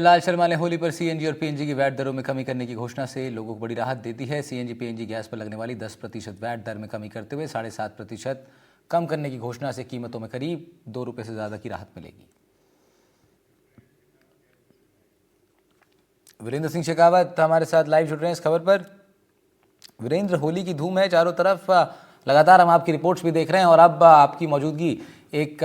लाल शर्मा ने होली पर सीएनजी और पीएनजी की वैट दरों में कमी करने की घोषणा से लोगों को बड़ी राहत देती है। सीएनजी पीएनजी गैस पर लगने वाली 10% वैट दर में कमी करते हुए 7.5% कम करने की घोषणा से कीमतों में करीब ₹2 से ज्यादा की राहत मिलेगी। वीरेंद्र सिंह शेखावत हमारे साथ लाइव जुड़ रहे हैं इस खबर पर। वीरेंद्र, होली की धूम है चारों तरफ, लगातार हम आपकी रिपोर्ट्स भी देख रहे हैं और अब आपकी मौजूदगी एक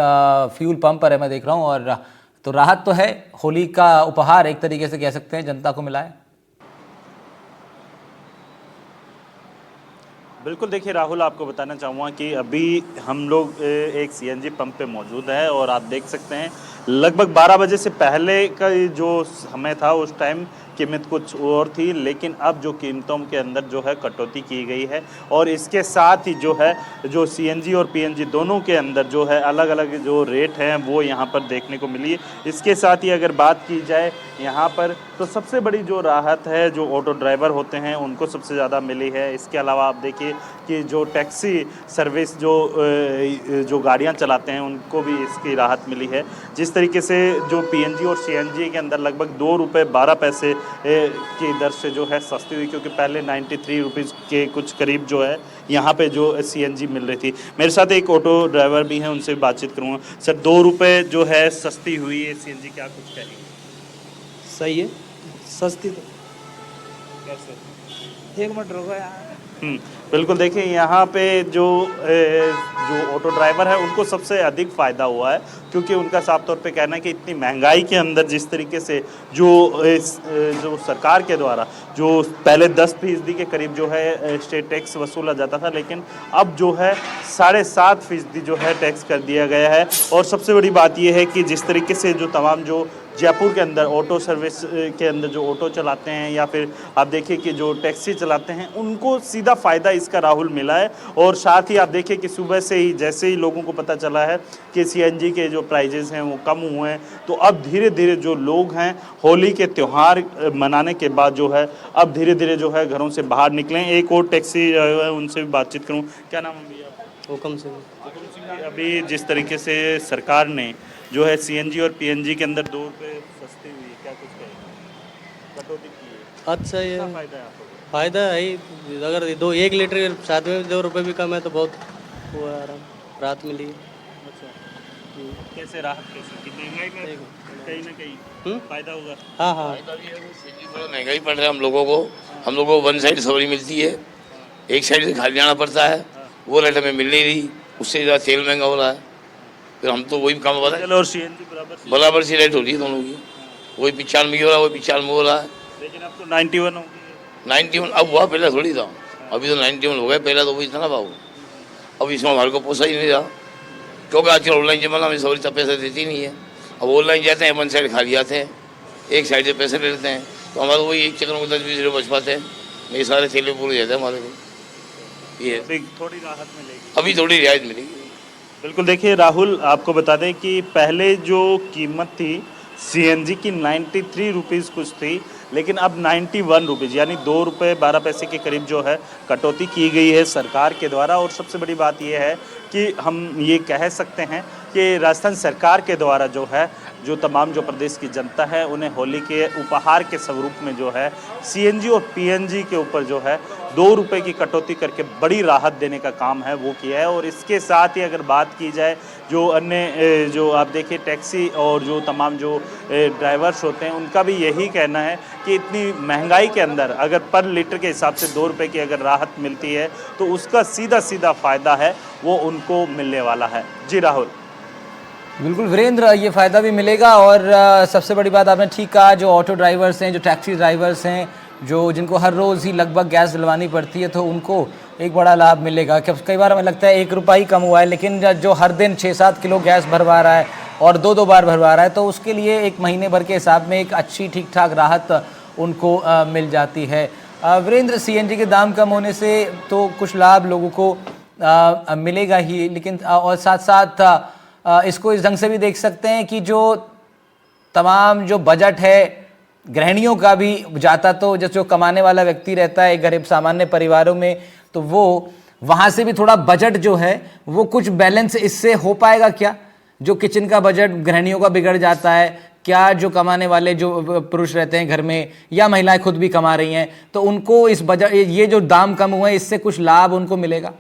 फ्यूल पंप पर है, मैं देख रहा हूं, और तो राहत तो है, होली का उपहार एक तरीके से कह सकते हैं जनता को मिला है। बिल्कुल, देखिए राहुल, आपको बताना चाहूँगा कि अभी हम लोग एक सीएनजी पंप पे मौजूद है और आप देख सकते हैं लगभग 12 बजे से पहले का जो समय था उस टाइम कीमत कुछ और थी, लेकिन अब जो कीमतों के अंदर जो है कटौती की गई है और इसके साथ ही जो है जो सीएनजी और पीएनजी दोनों के अंदर जो है अलग अलग जो रेट हैं वो यहाँ पर देखने को मिली है। इसके साथ ही अगर बात की जाए यहाँ पर तो सबसे बड़ी जो राहत है जो ऑटो ड्राइवर होते हैं उनको सबसे ज़्यादा मिली है। इसके अलावा आप देखिए कि जो टैक्सी सर्विस जो गाड़ियाँ चलाते हैं उनको भी इसकी राहत मिली है। जिस तरीके से जो पीएनजी और सीएनजी के अंदर लगभग ₹2.12 की दर से जो है सस्ती हुई, क्योंकि पहले 93 रुपीज़ के कुछ करीब जो है यहाँ पे जो सीएनजी मिल रही थी। मेरे साथ एक ऑटो ड्राइवर भी हैं, उनसे बातचीत करूँगा। सर, ₹2 जो है सस्ती हुई है सीएनजी, क्या कुछ कहेंगे? सही है, सस्ती तो कैसे? एक मिनट रुको यार। बिल्कुल, देखिए यहाँ पे जो ऑटो ड्राइवर है उनको सबसे अधिक फ़ायदा हुआ है, क्योंकि उनका साफ तौर पे कहना है कि इतनी महंगाई के अंदर जिस तरीके से जो सरकार के द्वारा जो पहले 10% के करीब जो है स्टेट टैक्स वसूला जाता था, लेकिन अब जो है 7.5% जो है टैक्स कर दिया गया है। और सबसे बड़ी बात यह है कि जिस तरीके से जो तमाम जो जयपुर के अंदर ऑटो सर्विस के अंदर जो ऑटो चलाते हैं या फिर आप देखिए कि जो टैक्सी चलाते हैं उनको सीधा फ़ायदा इसका राहुल मिला है। और साथ ही आप देखिए कि सुबह से ही जैसे ही लोगों को पता चला है कि सीएनजी के जो प्राइजेस हैं वो कम हुए हैं, तो अब धीरे धीरे जो लोग हैं होली के त्यौहार मनाने के बाद जो है अब धीरे धीरे जो है घरों से बाहर निकलें। एक और टैक्सी है, उनसे भी बातचीत करूँ। क्या नाम है भैया? हुक्म से अभी जिस तरीके से सरकार ने जो है सीएनजी और पीएनजी के अंदर ₹2 सस्ती हुई है, क्या कुछ कहेंगे? कटौती की है, अच्छा, ये क्या फ़ायदा है आपको? फायदा है ही। अगर 1 लीटर साथ में ₹2 भी कम है तो बहुत वो है, आराम राहत मिली है। अच्छा, कैसे राहत कैसे कि महंगाई में कहीं ना कहीं फ़ायदा होगा? हाँ हाँ, सीएनजी थोड़ा महंगा ही पड़ रहा है हम लोगों को। हम लोगों को वन साइड सवारी मिलती है, एक साइड से खाली जाना पड़ता है, वो रेट हमें मिल नहीं रही, उससे ज़्यादा तेल महंगा हो रहा है, फिर हम तो वही काम हो रहा है। और सीएनजी बराबर सी रेट हो रही है दोनों की, वही 95 हो रहा है, वही 95 हो रहा है। लेकिन अब तो 91 हो गई 91 अब हुआ, पहले थोड़ी था, अभी तो 91 हो गए, पहले तो वही था ना भाव। अब इसमें हमारे को पोसा ही नहीं रहा, क्योंकि आजकल ऑनलाइन जमाना में सवारी तब पैसे देती नहीं है। अब ऑनलाइन जाते हैं, वन साइड खाली जाते हैं, एक साइड से पैसे ले लेते हैं, तो हमारे वही एक चक्कर में 10-20 रुपये बच पाते हैं, ये सारे थैले पूरे जाते हैं हमारे को। ये थोड़ी राहत मिलेगी, अभी थोड़ी रियायत मिलेगी। बिल्कुल। देखिए राहुल, आपको बता दें कि पहले जो कीमत थी सीएनजी की 93 रुपीज़ कुछ थी, लेकिन अब 91 रुपीज़ यानी ₹2.12 के करीब जो है कटौती की गई है सरकार के द्वारा। और सबसे बड़ी बात यह है कि हम ये कह सकते हैं कि राजस्थान सरकार के द्वारा जो है जो तमाम जो प्रदेश की जनता है उन्हें होली के उपहार के स्वरूप में जो है सीएनजी और पीएनजी के ऊपर जो है ₹2 की कटौती करके बड़ी राहत देने का काम है वो किया है। और इसके साथ ही अगर बात की जाए जो अन्य जो आप देखिए टैक्सी और जो तमाम जो ड्राइवर्स होते हैं उनका भी यही कहना है कि इतनी महंगाई के अंदर अगर पर लीटर के हिसाब से ₹2 की अगर राहत मिलती है तो उसका सीधा सीधा फ़ायदा है वो उनको मिलने वाला है। जी राहुल। बिल्कुल वीरेंद्र, ये फ़ायदा भी मिलेगा और सबसे बड़ी बात आपने ठीक कहा, जो ऑटो ड्राइवर्स हैं, जो टैक्सी ड्राइवर्स हैं, जो जिनको हर रोज़ ही लगभग गैस डलवानी पड़ती है, तो उनको एक बड़ा लाभ मिलेगा। कई बार हमें लगता है ₹1 ही कम हुआ है, लेकिन जो हर दिन 6-7 किलो गैस भरवा रहा है और 2-2 बार भरवा रहा है, तो उसके लिए एक महीने भर के हिसाब में एक अच्छी ठीक ठाक राहत उनको मिल जाती है। वीरेंद्र, सीएनजी के दाम कम होने से तो कुछ लाभ लोगों को मिलेगा ही, लेकिन और साथ साथ इसको इस ढंग से भी देख सकते हैं कि जो तमाम जो बजट है गृहिणियों का भी जाता, तो जो कमाने वाला व्यक्ति रहता है गरीब सामान्य परिवारों में, तो वो वहाँ से भी थोड़ा बजट जो है वो कुछ बैलेंस इससे हो पाएगा क्या? जो किचन का बजट गृहिणियों का बिगड़ जाता है, क्या जो कमाने वाले जो पुरुष रहते हैं घर में या महिलाएं खुद भी कमा रही हैं, तो उनको इस बजट, ये जो दाम कम हुए इससे कुछ लाभ उनको मिलेगा?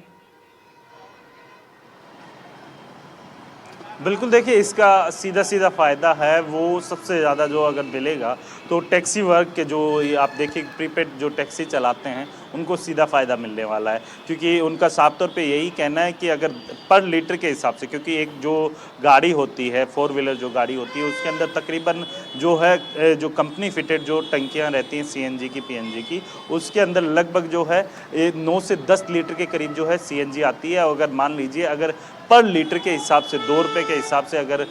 बिल्कुल, देखिए इसका सीधा सीधा फ़ायदा है वो सबसे ज़्यादा जो अगर मिलेगा तो टैक्सी वर्ग के जो ये आप देखिए प्रीपेड जो टैक्सी चलाते हैं उनको सीधा फ़ायदा मिलने वाला है, क्योंकि उनका साफ तौर पे यही कहना है कि अगर पर लीटर के हिसाब से, क्योंकि एक जो गाड़ी होती है 4 व्हीलर जो गाड़ी होती है उसके अंदर तकरीबन जो है जो कंपनी फिटेड जो टंकियाँ रहती हैं सीएनजी की पीएनजी की, उसके अंदर लगभग जो है 9 से 10 लीटर के करीब जो है सीएनजी आती है। अगर मान लीजिए अगर पर लीटर के हिसाब से 2 रुपये के हिसाब से अगर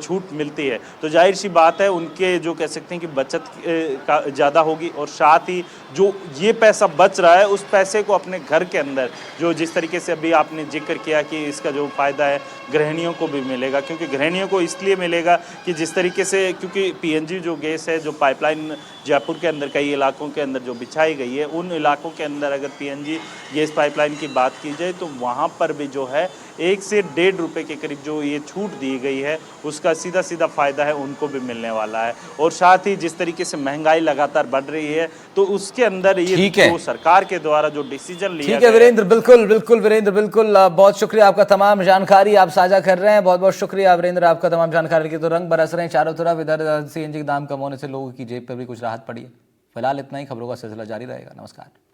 छूट मिलती है तो जाहिर सी बात है उनके जो कह सकते हैं कि बचत का ज़्यादा होगी, और साथ ही जो ये पैसा बच रहा है उस पैसे को अपने घर के अंदर जो जिस तरीके से अभी आपने जिक्र किया कि इसका जो फ़ायदा है गृहिणियों को भी मिलेगा, क्योंकि गृहिणियों को इसलिए मिलेगा कि जिस तरीके से क्योंकि पीएनजी जो गैस है जो पाइपलाइन जयपुर के अंदर कई इलाकों के अंदर जो बिछाई गई है, उन इलाकों के अंदर अगर पीएनजी गैस पाइपलाइन की बात की जाए तो वहाँ पर भी जो है 1 से 1.5 रुपये के करीब जो ये छूट दी गई है उसका सीधा सीधा फ़ायदा है उनको भी मिलने वाला है। और साथ ही जिस तरीके से महंगाई लगातार बढ़ रही है तो उसके अंदर ये जो सरकार के द्वारा जो डिसीजन लिया ठीक है वीरेंद्र, बिल्कुल बिल्कुल वीरेंद्र, बिल्कुल बहुत शुक्रिया आपका, तमाम जानकारी आप साझा कर रहे हैं, बहुत बहुत शुक्रिया वीरेंद्र आपका तमाम जानकारी के। तो रंग बरस रहे हैं चारों तरफ, इधर सीएनजी के दाम कम होने से लोगों की जेब पर भी कुछ राहत पड़ी है। फिलहाल इतना ही, खबरों का सिलसिला जारी रहेगा। नमस्कार।